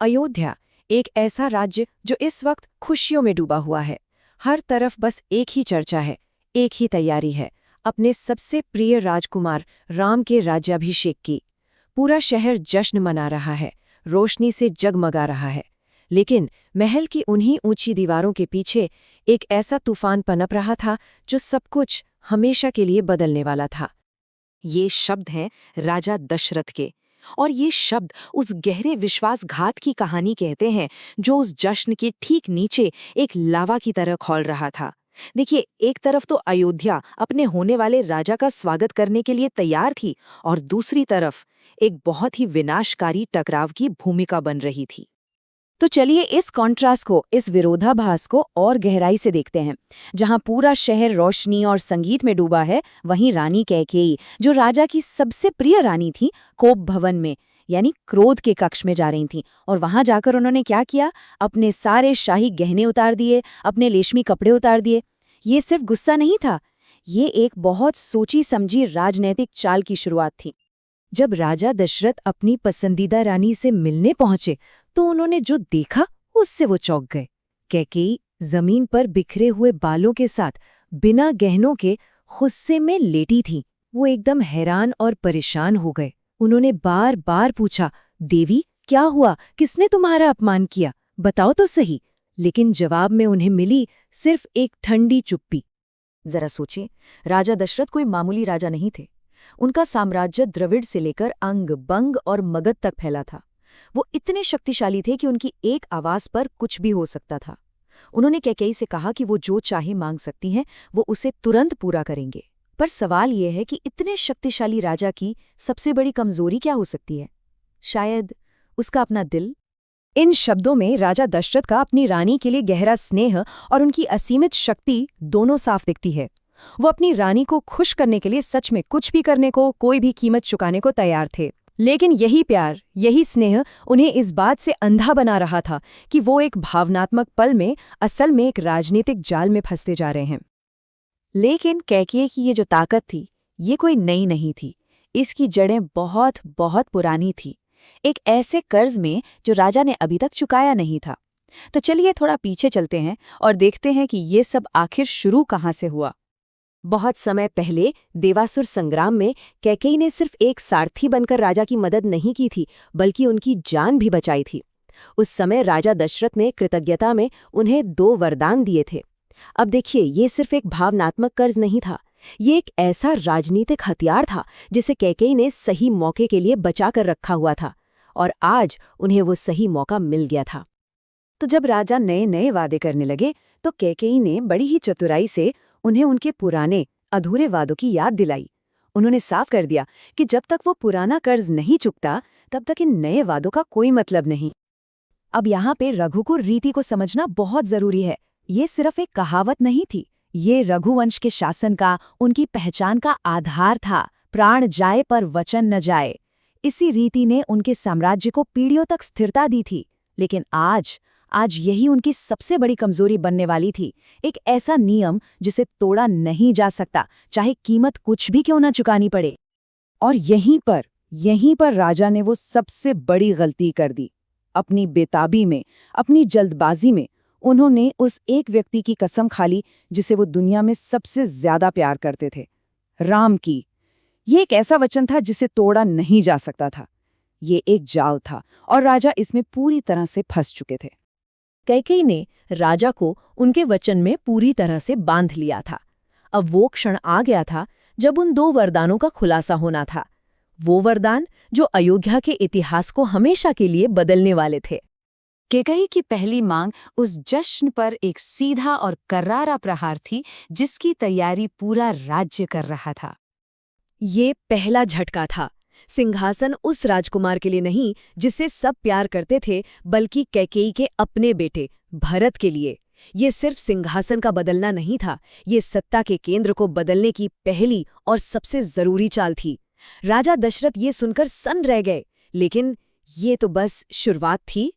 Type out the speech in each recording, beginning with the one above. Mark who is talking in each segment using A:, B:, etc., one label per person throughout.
A: अयोध्या, एक ऐसा राज्य जो इस वक्त खुशियों में डूबा हुआ है। हर तरफ बस एक ही चर्चा है, एक ही तैयारी है, अपने सबसे प्रिय राजकुमार राम के राज्याभिषेक की। पूरा शहर जश्न मना रहा है, रोशनी से जगमगा रहा है। लेकिन महल की उन्हीं ऊंची दीवारों के पीछे एक ऐसा तूफान पनप रहा था जो सब कुछ हमेशा के लिए बदलने वाला था।
B: ये शब्द हैं राजा दशरथ के। और ये शब्द उस गहरे विश्वासघात की कहानी कहते हैं जो उस जश्न के ठीक नीचे एक लावा की तरह खौल रहा था। देखिए, एक तरफ तो अयोध्या अपने होने वाले राजा का स्वागत करने के लिए तैयार थी और दूसरी तरफ एक बहुत ही विनाशकारी टकराव की भूमिका बन रही थी।
A: तो चलिए इस कॉन्ट्रास्ट को, इस विरोधाभास को और गहराई से देखते हैं। जहां पूरा शहर रोशनी और संगीत में डूबा है, वहीं रानी कैकेयी, जो राजा की सबसे प्रिय रानी थी, कोप भवन में यानी क्रोध के कक्ष में जा रही थी। और वहां जाकर उन्होंने क्या किया? अपने सारे शाही गहने उतार दिए, अपने रेशमी कपड़े उतार दिए। ये सिर्फ गुस्सा नहीं था, ये एक बहुत सोची समझी राजनैतिक चाल की शुरुआत थी। जब राजा दशरथ अपनी पसंदीदा रानी से मिलने पहुंचे तो उन्होंने जो देखा उससे वो चौंक गए। कैकेयी जमीन पर बिखरे हुए बालों के साथ बिना गहनों के गुस्से में लेटी थी। वो एकदम हैरान और परेशान हो गए। उन्होंने बार बार पूछा, देवी क्या हुआ? किसने तुम्हारा अपमान किया? बताओ तो सही। लेकिन जवाब में उन्हें मिली सिर्फ एक ठंडी चुप्पी।
B: जरा सोचें, राजा दशरथ कोई मामूली राजा नहीं थे। उनका साम्राज्य द्रविड़ से लेकर अंग, बंग और मगध तक फैला था। वो इतने शक्तिशाली थे कि उनकी एक आवाज पर कुछ भी हो सकता था। उन्होंने कैकेयी से कहा कि वो जो चाहे मांग सकती हैं, वो उसे तुरंत पूरा करेंगे। पर सवाल ये है कि इतने शक्तिशाली राजा की सबसे बड़ी कमजोरी क्या हो सकती है? शायद उसका अपना दिल।
A: इन शब्दों में राजा दशरथ का अपनी रानी के लिए गहरा स्नेह और उनकी असीमित शक्ति दोनों साफ दिखती है। वो अपनी रानी को खुश करने के लिए सच में कुछ भी करने को, कोई भी कीमत चुकाने को तैयार थे। लेकिन यही प्यार, यही स्नेह उन्हें इस बात से अंधा बना रहा था कि वो एक भावनात्मक पल में असल में एक राजनीतिक जाल में फंसते जा रहे हैं।
B: लेकिन कैकेयी की ये जो ताकत थी, ये कोई नई नहीं थी। इसकी जड़ें बहुत बहुत पुरानी थी, एक ऐसे कर्ज में जो राजा ने अभी तक चुकाया नहीं था। तो चलिए थोड़ा पीछे चलते हैं और देखते हैं कि ये सब आखिर शुरू कहाँ से हुआ। बहुत समय पहले देवासुर संग्राम में कैकेयी ने सिर्फ एक सारथी बनकर राजा की मदद नहीं की थी, बल्कि उनकी जान भी बचाई थी। उस समय राजा दशरथ ने कृतज्ञता में उन्हें 2 वरदान दिए थे। अब देखिए, ये सिर्फ एक भावनात्मक कर्ज नहीं था, ये एक ऐसा राजनीतिक हथियार था जिसे कैकेयी ने सही मौके के लिए बचा कर रखा हुआ था। और आज उन्हें वो सही मौका मिल गया था।
A: तो जब राजा नए नए वादे करने लगे तो कैकेयी ने बड़ी ही चतुराई से उन्हें उनके पुराने अधूरे वादों की याद दिलाई। उन्होंने साफ कर दिया कि जब तक वो पुराना कर्ज नहीं चुकता, तब तक इन नए वादों का कोई मतलब नहीं। अब यहाँ पे रघुकुल रीति को समझना बहुत जरूरी है। ये सिर्फ एक कहावत नहीं थी, ये रघुवंश के शासन का, उनकी पहचान का आधार था। प्राण जाए पर वचन न जाए। इसी रीति ने उनके साम्राज्य को पीढ़ियों तक स्थिरता दी थी। लेकिन आज यही उनकी सबसे बड़ी कमजोरी बनने वाली थी। एक ऐसा नियम जिसे तोड़ा नहीं जा सकता, चाहे कीमत कुछ भी क्यों न चुकानी पड़े। और यहीं पर राजा ने वो सबसे बड़ी गलती कर दी। अपनी बेताबी में, अपनी जल्दबाजी में उन्होंने उस एक व्यक्ति की कसम खा ली जिसे वो दुनिया में सबसे ज्यादा प्यार करते थे, राम की। ये एक ऐसा वचन था जिसे तोड़ा नहीं जा सकता था। ये एक जाल था और राजा इसमें पूरी तरह से फंस चुके थे। कैकेयी ने राजा को उनके वचन में पूरी तरह से बांध लिया था। अब वो क्षण आ गया था जब उन 2 वरदानों का खुलासा होना था। वो वरदान जो अयोध्या के इतिहास को हमेशा के लिए बदलने वाले थे।
B: कैकेयी की पहली मांग उस जश्न पर एक सीधा और करारा प्रहार थी जिसकी तैयारी पूरा राज्य कर रहा था।
A: ये पहला झटका था। सिंहासन उस राजकुमार के लिए नहीं जिसे सब प्यार करते थे, बल्कि कैकेयी के अपने बेटे भरत के लिए। ये सिर्फ सिंहासन का बदलना नहीं था, ये सत्ता के केंद्र को बदलने की पहली और सबसे जरूरी चाल थी। राजा दशरथ ये सुनकर सन्न रह गए, लेकिन ये तो बस शुरुआत थी।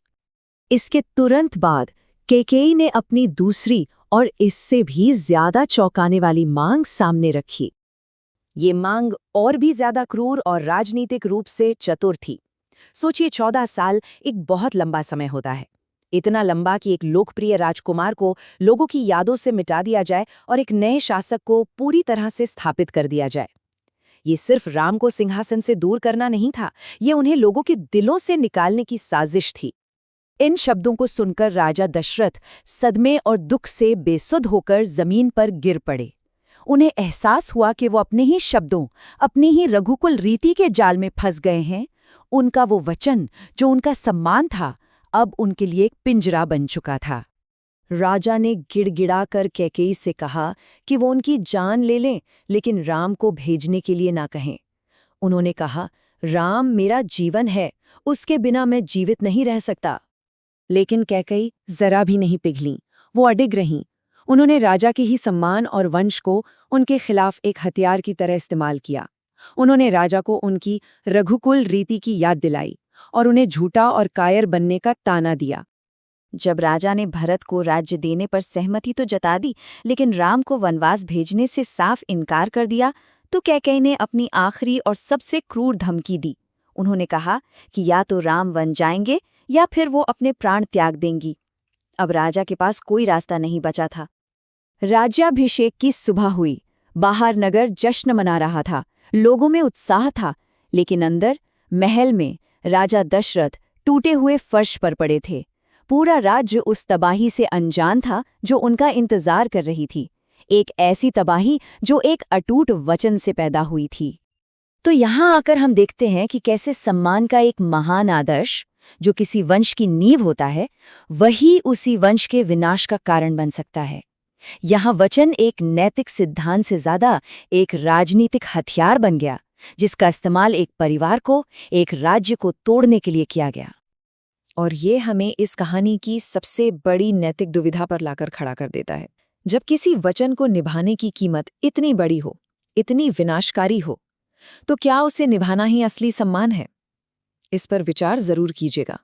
A: इसके तुरंत बाद कैकेयी ने अपनी दूसरी और इससे भी ज्यादा चौंकाने वाली मांग सामने रखी। ये मांग और भी ज्यादा क्रूर और राजनीतिक रूप से चतुर थी। सोचिए 14 साल एक बहुत लंबा समय होता है। इतना लंबा कि एक लोकप्रिय राजकुमार को लोगों की यादों से मिटा दिया जाए और एक नए शासक को पूरी तरह से स्थापित कर दिया जाए। ये सिर्फ राम को सिंहासन से दूर करना नहीं था, ये उन्हें लोगों के दिलों से निकालने की साजिश थी। इन शब्दों को सुनकर राजा दशरथ सदमे और दुख से बेसुध होकर जमीन पर गिर पड़े। उन्हें एहसास हुआ कि वो अपने ही शब्दों, अपनी ही रघुकुल रीति के जाल में फंस गए हैं। उनका वो वचन, जो उनका सम्मान था, अब उनके लिए एक पिंजरा बन चुका था। राजा ने गिड़गिड़ाकर कैकेयी से कहा कि वो उनकी जान ले लें, लेकिन राम को भेजने के लिए ना कहें। उन्होंने कहा, राम मेरा जीवन है, उसके बिना मैं जीवित नहीं रह सकता। लेकिन कैकेयी जरा भी नहीं पिघलीं, वो अडिग रहीं। उन्होंने राजा के ही सम्मान और वंश को उनके खिलाफ एक हथियार की तरह इस्तेमाल किया। उन्होंने राजा को उनकी रघुकुल रीति की याद दिलाई और उन्हें झूठा और कायर बनने का ताना दिया।
B: जब राजा ने भरत को राज्य देने पर सहमति तो जता दी, लेकिन राम को वनवास भेजने से साफ इनकार कर दिया, तो कैकेयी ने अपनी आखिरी और सबसे क्रूर धमकी दी। उन्होंने कहा कि या तो राम वन जाएंगे या फिर वो अपने प्राण त्याग देंगी। अब राजा के पास कोई रास्ता नहीं बचा था। राज्याभिषेक की सुबह हुई। बाहर नगर जश्न मना रहा था, लोगों में उत्साह था, लेकिन अंदर महल में राजा दशरथ टूटे हुए फर्श पर पड़े थे। पूरा राज्य उस तबाही से अनजान था जो उनका इंतजार कर रही थी, एक ऐसी तबाही जो एक अटूट वचन से पैदा हुई थी। तो यहाँ आकर हम देखते हैं कि कैसे सम्मान का एक महान आदर्श, जो किसी वंश की नींव होता है, वही उसी वंश के विनाश का कारण बन सकता है। यहाँ वचन एक नैतिक सिद्धांत से ज्यादा एक राजनीतिक हथियार बन गया, जिसका इस्तेमाल एक परिवार को, एक राज्य को तोड़ने के लिए किया गया।
A: और ये हमें इस कहानी की सबसे बड़ी नैतिक दुविधा पर लाकर खड़ा कर देता है। जब किसी वचन को निभाने की कीमत इतनी बड़ी हो, इतनी विनाशकारी हो, तो क्या उसे निभाना ही असली सम्मान है? इस पर विचार जरूर कीजिएगा।